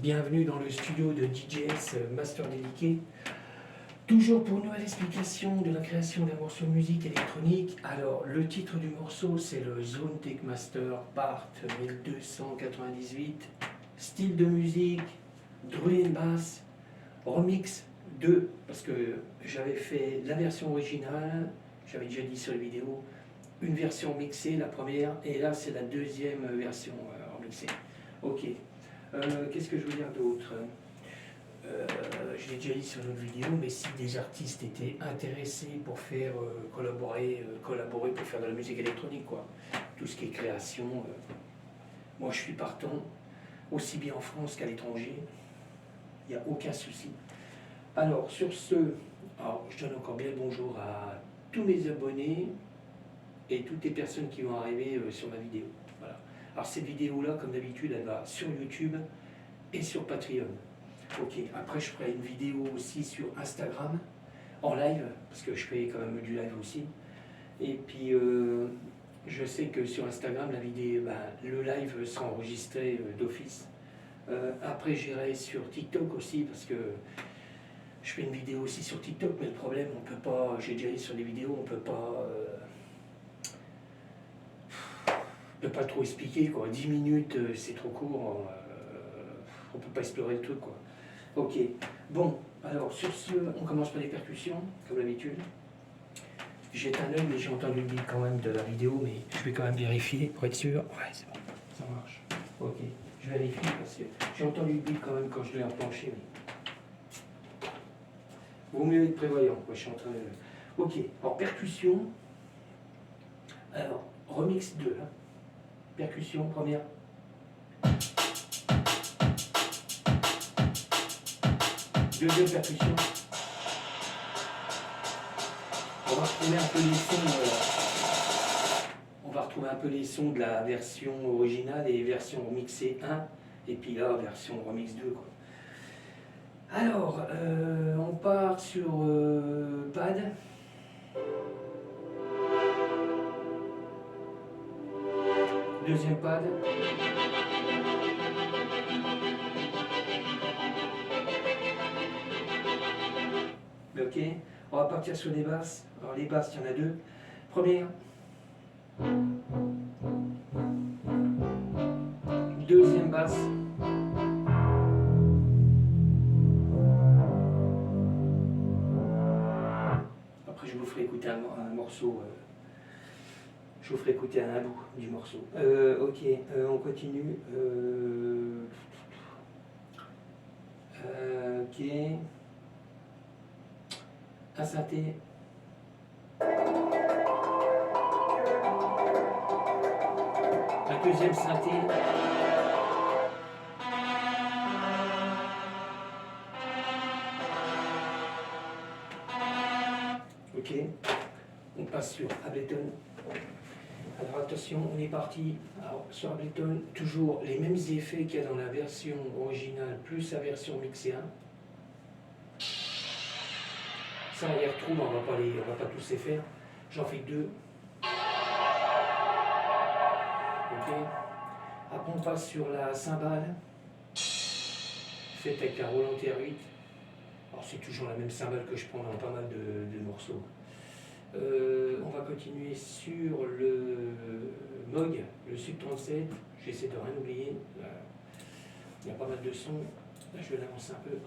Bienvenue dans le studio de DJS Master Déliqué. Toujours pour une nouvelle explication de la création d'un morceau de musique électronique. Alors, le titre du morceau, c'est le Zone Tech Master Part 1298. Style de musique, drum and bass, remix 2, parce que j'avais fait la version originale, j'avais déjà dit sur les vidéos, une version mixée, la première, et là c'est la deuxième version remixée. Ok. Qu'est-ce que je veux dire d'autre? Je l'ai déjà dit sur une autre vidéo, mais si des artistes étaient intéressés pour faire collaborer pour faire de la musique électronique, quoi, tout ce qui est création, moi je suis partant, aussi bien en France qu'à l'étranger, il n'y a aucun souci. Alors sur ce, je donne encore bien le bonjour à tous mes abonnés et toutes les personnes qui vont arriver sur ma vidéo. Voilà. Alors cette vidéo-là, comme d'habitude, elle va sur YouTube et sur Patreon. Ok, après je ferai une vidéo aussi sur Instagram, en live, parce que je fais quand même du live aussi. Et puis je sais que sur Instagram, la vidéo, le live sera enregistré d'office. Après j'irai sur TikTok aussi, parce que je fais une vidéo aussi sur TikTok, mais le problème, on peut pas, j'ai déjà dit sur les vidéos, on peut pas trop expliquer, quoi. 10 minutes, c'est trop court, on peut pas explorer le truc, quoi. Ok, bon, alors sur ce, on commence par les percussions, comme d'habitude. Jette un œil, mais j'ai entendu le beat quand même de la vidéo, mais je vais quand même vérifier pour être sûr. Ouais, c'est bon, ça marche. Ok, je vérifie parce que j'ai entendu le beat quand même quand je l'ai enclenché, mais vaut mieux être prévoyant, quoi, je suis en train de... Ok, alors percussion, alors remix 2, hein. Percussion, première. Deuxième percussion. On va retrouver un peu les sons. On va retrouver un peu les sons de la version originale et version remixée 1. Et puis là, version remix 2, quoi. Alors, on part sur pad. Deuxième pad. Ok, on va partir sur les basses. Alors les basses, il y en a deux. Première. Deuxième basse. Après je vous ferai écouter un morceau. Je vous ferai écouter un bout du morceau. Ok, on continue. Ok. Un synthé. Un deuxième synthé. Ok. On passe sur Ableton. Alors attention, on est parti. Alors, sur Ableton, toujours les mêmes effets qu'il y a dans la version originale plus la version mixée 1. Ça on les retrouve, on va pas tous les faire. J'en fais deux. Ok. Après on passe sur la cymbale, faite avec la Roland TR8. Alors c'est toujours la même cymbale que je prends dans pas mal de morceaux. On va continuer sur le Moog, le Sub 37. J'essaie de rien oublier. Il y a pas mal de sons. Là je vais l'avancer un peu.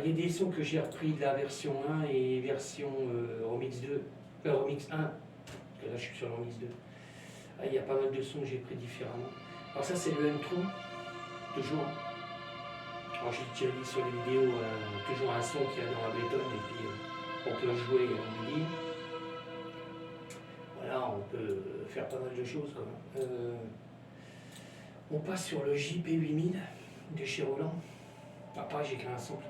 Il y a des sons que j'ai repris de la version 1 et version remix 2, remix 1, parce que là je suis sur le remix 2. Il y a pas mal de sons que j'ai pris différemment. Alors ça c'est le M3, toujours. Alors j'ai déjà dit sur les vidéos, toujours un son qu'il y a dans Ableton et puis on peut jouer en MIDI. Voilà, on peut faire pas mal de choses, quoi. On passe sur le JP8000 de chez Roland. Après j'ai créé un sample.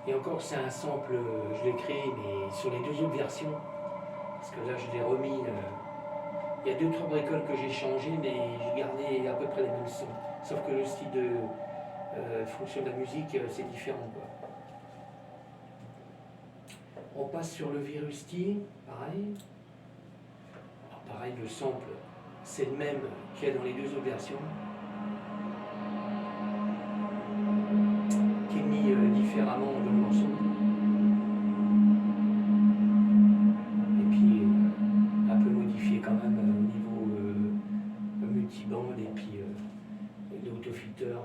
Et encore, c'est un sample, je l'ai créé, mais sur les deux autres versions, parce que là, je l'ai remis. Il y a 2-3 bricoles que j'ai changées, mais j'ai gardé à peu près les mêmes sons. Sauf que le style de fonction de la musique, c'est différent, quoi. On passe sur le Virus T, pareil. Alors, pareil, le sample, c'est le même qu'il y a dans les deux autres versions, qui est mis différemment dans le morceau. Et puis, un peu modifié quand même au niveau multiband et puis l'autofilter,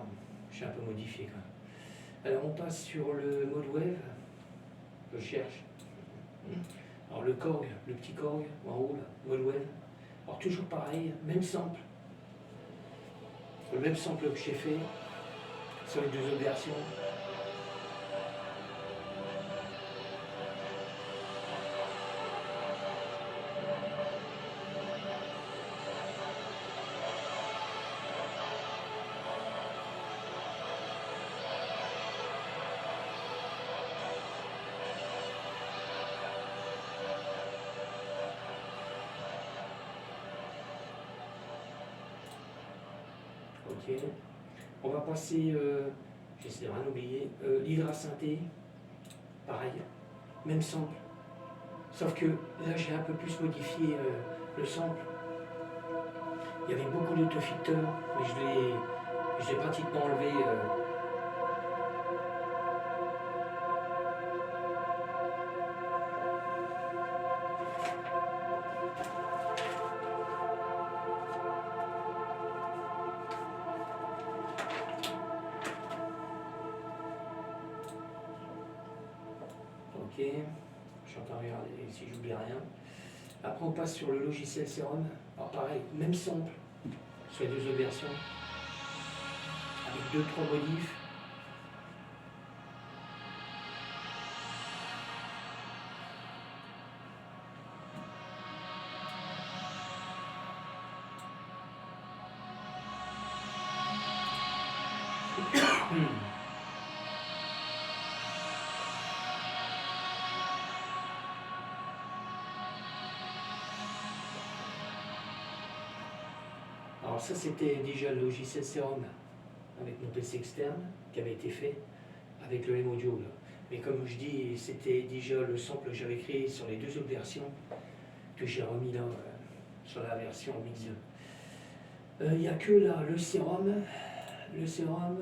j'ai un peu modifié quand même. Alors, on passe sur le mode wave. Je cherche. Alors le Korg, le petit Korg en haut, là, mode wave. Alors toujours pareil, même sample. Le même sample que j'ai fait sur les deux autres versions. Ok. On va passer, j'essaie de rien oublier, l'Hydra Synthé, pareil, même sample. Sauf que là j'ai un peu plus modifié le sample. Il y avait beaucoup d'autofilter, mais je l'ai pratiquement enlevé. Ok, je suis en train de regarder si j'oublie rien. Après on passe sur le logiciel Serum. Alors pareil, même sample sur les deux autres versions. Avec 2-3 modifs. Alors ça c'était déjà le logiciel Serum avec mon PC externe qui avait été fait avec le M-Audio là. Mais comme je dis, c'était déjà le sample que j'avais créé sur les deux autres versions que j'ai remis là sur la version Mix. Il n'y a que là le Serum. Le Serum,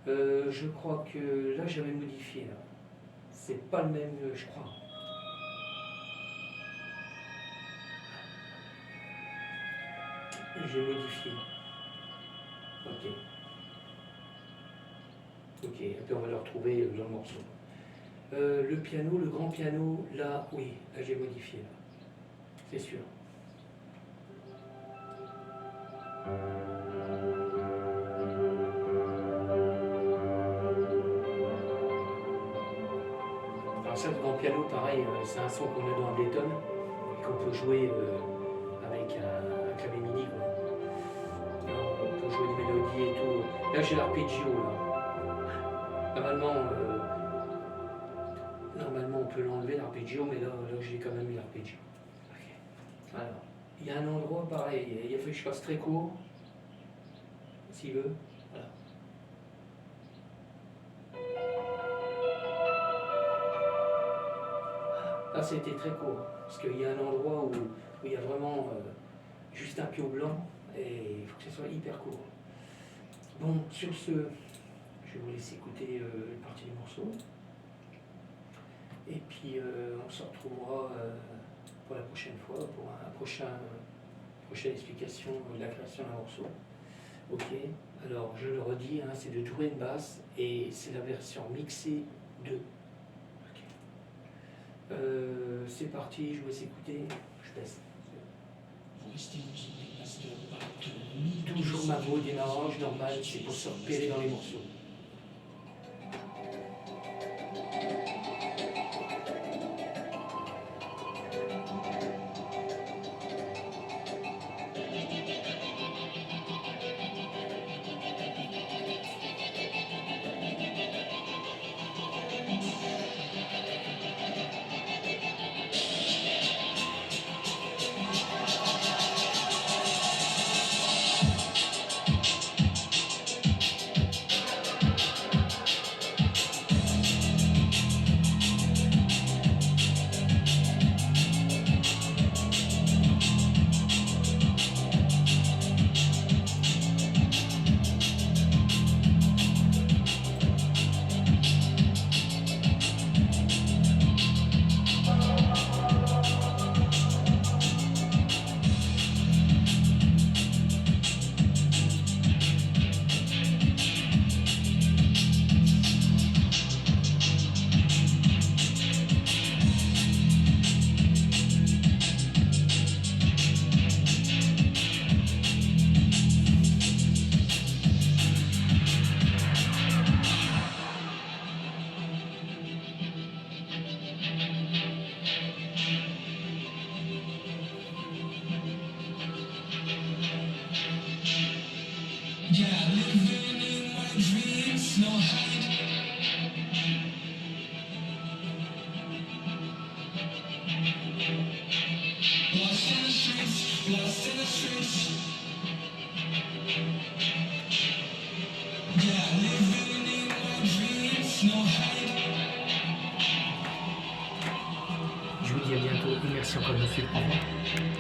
je crois que là j'avais modifié là. C'est pas le même, je crois. J'ai modifié. Ok. Ok, après on va le retrouver dans le morceau. Le piano, le grand piano, là, oui, là j'ai modifié, là. C'est sûr. Alors ça, le grand piano, pareil, c'est un son qu'on a dans Ableton et qu'on peut jouer avec un clavier MIDI, quoi. Alors, on peut jouer des mélodies et tout. Là j'ai l'arpeggio, là. Normalement, on peut l'enlever l'arpeggio, mais là j'ai quand même mis l'arpeggio. Okay. Alors, il y a un endroit pareil, il a fallu que je fasse très court, s'il veut. Voilà. Là, c'était très court, parce qu'il y a un endroit où il y a vraiment juste un piot blanc, et il faut que ce soit hyper court. Bon, sur ce, je vais vous laisser écouter une partie du morceau. Et puis on se retrouvera pour la prochaine fois, pour un prochaine explication de la création d'un morceau. Ok, alors je le redis, hein, c'est de Drum & Bass et c'est la version mixée 2. Okay. C'est parti, je vous laisse écouter, je teste. Toujours ma voix au démarrage normal, c'est pour se repérer dans les morceaux. Je vous dis à bientôt et merci encore de me suivre. Au revoir.